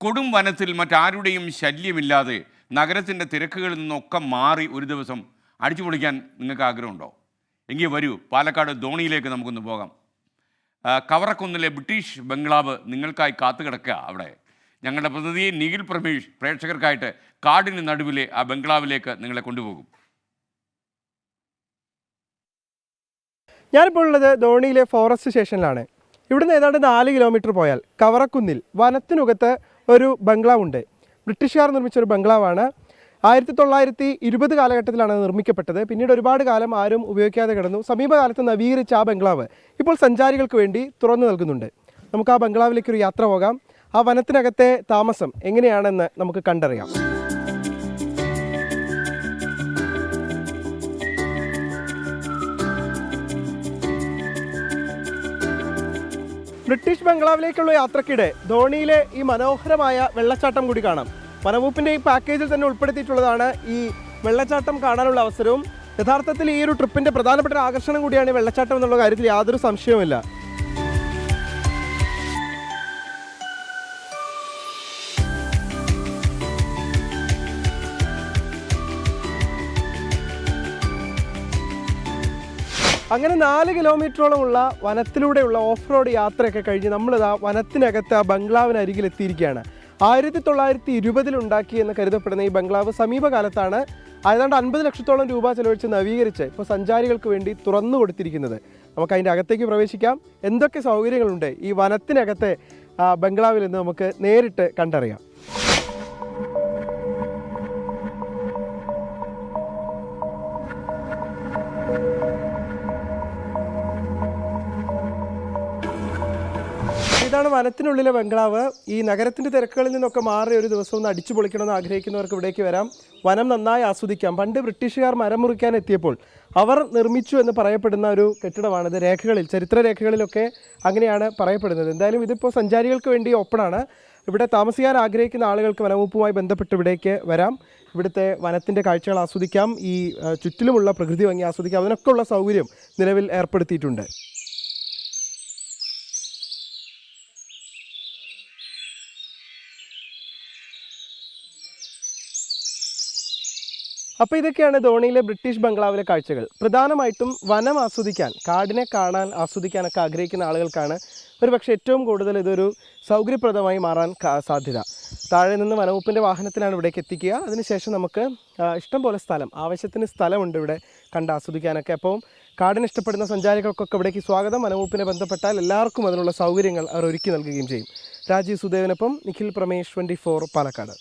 കൊടും വനത്തിൽ മറ്റാരുടെയും ശല്യമില്ലാതെ നഗരത്തിൻ്റെ തിരക്കുകളിൽ നിന്നൊക്കെ മാറി ഒരു ദിവസം അടിച്ചു പൊളിക്കാൻ നിങ്ങൾക്ക് ആഗ്രഹമുണ്ടോ? എങ്കിൽ വരൂ, പാലക്കാട് ധോണിയിലേക്ക് നമുക്കൊന്ന് പോകാം. കവറക്കുന്നിലെ ബ്രിട്ടീഷ് ബംഗ്ലാവ് നിങ്ങൾക്കായി കാത്തുകിടക്കുക. അവിടെ ഞങ്ങളുടെ പ്രതിനിധി നിഖിൽ പ്രമേഷ് പ്രേക്ഷകർക്കായിട്ട് കാടിന് നടുവിലെ ആ ബംഗ്ലാവിലേക്ക് നിങ്ങളെ കൊണ്ടുപോകും. ഞാനിപ്പോൾ ഉള്ളത് ധോണിയിലെ ഫോറസ്റ്റ് സ്റ്റേഷനിലാണ്. ഇവിടുന്ന് ഏതാണ്ട് 4 കിലോമീറ്റർ പോയാൽ കവറക്കുന്നിൽ വനത്തിനുകത്ത് ഒരു ബംഗ്ലാവുണ്ട്. ബ്രിട്ടീഷുകാർ നിർമ്മിച്ചൊരു ബംഗ്ലാവാണ്. 1920 കാലഘട്ടത്തിലാണ് നിർമ്മിക്കപ്പെട്ടത്. പിന്നീട് ഒരുപാട് കാലം ആരും ഉപയോഗിക്കാതെ കിടന്നു. സമീപകാലത്ത് നവീകരിച്ച ആ ബംഗ്ലാവ് ഇപ്പോൾ സഞ്ചാരികൾക്ക് വേണ്ടി തുറന്നു നൽകുന്നുണ്ട്. നമുക്ക് ആ ബംഗ്ലാവിലേക്കൊരു യാത്ര പോകാം. ആ വനത്തിനകത്തെ താമസം എങ്ങനെയാണെന്ന് നമുക്ക് കണ്ടറിയാം. ബ്രിട്ടീഷ് ബംഗ്ലാവിലേക്കുള്ള യാത്രക്കിടെ ധോണിയിലെ ഈ മനോഹരമായ വെള്ളച്ചാട്ടം കൂടി കാണാം. വനംവകുപ്പിൻ്റെ ഈ പാക്കേജിൽ തന്നെ ഉൾപ്പെടുത്തിയിട്ടുള്ളതാണ് ഈ വെള്ളച്ചാട്ടം കാണാനുള്ള അവസരവും. യഥാർത്ഥത്തിൽ ഈ ഒരു ട്രിപ്പിൻ്റെ പ്രധാനപ്പെട്ട ആകർഷണം കൂടിയാണ് ഈ വെള്ളച്ചാട്ടം എന്നുള്ള കാര്യത്തിൽ യാതൊരു സംശയവുമില്ല. അങ്ങനെ 4 കിലോമീറ്ററോളമുള്ള വനത്തിലൂടെയുള്ള ഓഫ് റോഡ് യാത്രയൊക്കെ കഴിഞ്ഞ് നമ്മളിതാ വനത്തിനകത്ത് ആ ബംഗ്ലാവിനരികിൽ എത്തിയിരിക്കുകയാണ്. 1920 ഉണ്ടാക്കി എന്ന് കരുതപ്പെടുന്ന ഈ ബംഗ്ലാവ് സമീപകാലത്താണ് ഏതാണ്ട് 50 ലക്ഷത്തോളം രൂപ ചെലവഴിച്ച് നവീകരിച്ച് ഇപ്പോൾ സഞ്ചാരികൾക്ക് വേണ്ടി തുറന്നു കൊടുത്തിരിക്കുന്നത്. നമുക്ക് അതിൻ്റെ അകത്തേക്ക് പ്രവേശിക്കാം. എന്തൊക്കെ സൗകര്യങ്ങളുണ്ട് ഈ വനത്തിനകത്തെ ബംഗ്ലാവിൽ നിന്ന് നമുക്ക് നേരിട്ട് കണ്ടറിയാം. ഇതാണ് വനത്തിനുള്ളിലെ ബംഗ്ലാവ്. ഈ നഗരത്തിൻ്റെ തിരക്കുകളിൽ നിന്നൊക്കെ മാറി ഒരു ദിവസം ഒന്ന് അടിച്ചു പൊളിക്കണമെന്ന് ആഗ്രഹിക്കുന്നവർക്ക് ഇവിടേക്ക് വരാം. വനം നന്നായി ആസ്വദിക്കാം. പണ്ട് ബ്രിട്ടീഷുകാർ മരം മുറിക്കാൻ എത്തിയപ്പോൾ അവർ നിർമ്മിച്ചു എന്ന് പറയപ്പെടുന്ന ഒരു കെട്ടിടമാണിത്. രേഖകളിൽ, ചരിത്രരേഖകളിലൊക്കെ അങ്ങനെയാണ് പറയപ്പെടുന്നത്. എന്തായാലും ഇതിപ്പോൾ സഞ്ചാരികൾക്ക് വേണ്ടി ഓപ്പണാണ്. ഇവിടെ താമസിക്കാൻ ആഗ്രഹിക്കുന്ന ആളുകൾക്ക് വനവകുപ്പുമായി ബന്ധപ്പെട്ട് ഇവിടേക്ക് വരാം. ഇവിടുത്തെ വനത്തിൻ്റെ കാഴ്ചകൾ ആസ്വദിക്കാം. ഈ ചുറ്റിലുമുള്ള പ്രകൃതി ഭംഗി ആസ്വദിക്കാം. അതിനൊക്കെ ഉള്ള സൗകര്യം നിലവിൽ ഏർപ്പെടുത്തിയിട്ടുണ്ട്. അപ്പോൾ ഇതൊക്കെയാണ് ധോണിയിലെ ബ്രിട്ടീഷ് ബംഗ്ലാവിലെ കാഴ്ചകൾ. പ്രധാനമായിട്ടും വനം ആസ്വദിക്കാൻ, കാടിനെ കാണാൻ ആസ്വദിക്കാനൊക്കെ ആഗ്രഹിക്കുന്ന ആളുകൾക്കാണ് ഒരുപക്ഷെ ഏറ്റവും കൂടുതൽ ഇതൊരു സൗകര്യപ്രദമായി മാറാൻ സാധ്യത. താഴെ നിന്ന് വനവകുപ്പിൻ്റെ വാഹനത്തിലാണ് ഇവിടേക്ക് എത്തിക്കുക. അതിനുശേഷം നമുക്ക് ഇഷ്ടം പോലെ സ്ഥലം, ആവശ്യത്തിന് സ്ഥലമുണ്ട് ഇവിടെ കണ്ട് ആസ്വദിക്കാനൊക്കെ. അപ്പം കാടിന് ഇഷ്ടപ്പെടുന്ന സഞ്ചാരികൾക്കൊക്കെ ഇവിടേക്ക് സ്വാഗതം. വനവകുപ്പിനെ ബന്ധപ്പെട്ടാൽ എല്ലാവർക്കും അതിനുള്ള സൗകര്യങ്ങൾ അവർ ഒരുക്കി നൽകുകയും ചെയ്യും. രാജീവ് സുദേവനൊപ്പം നിഖിൽ പ്രമേഷ്, 24 പാലക്കാട്.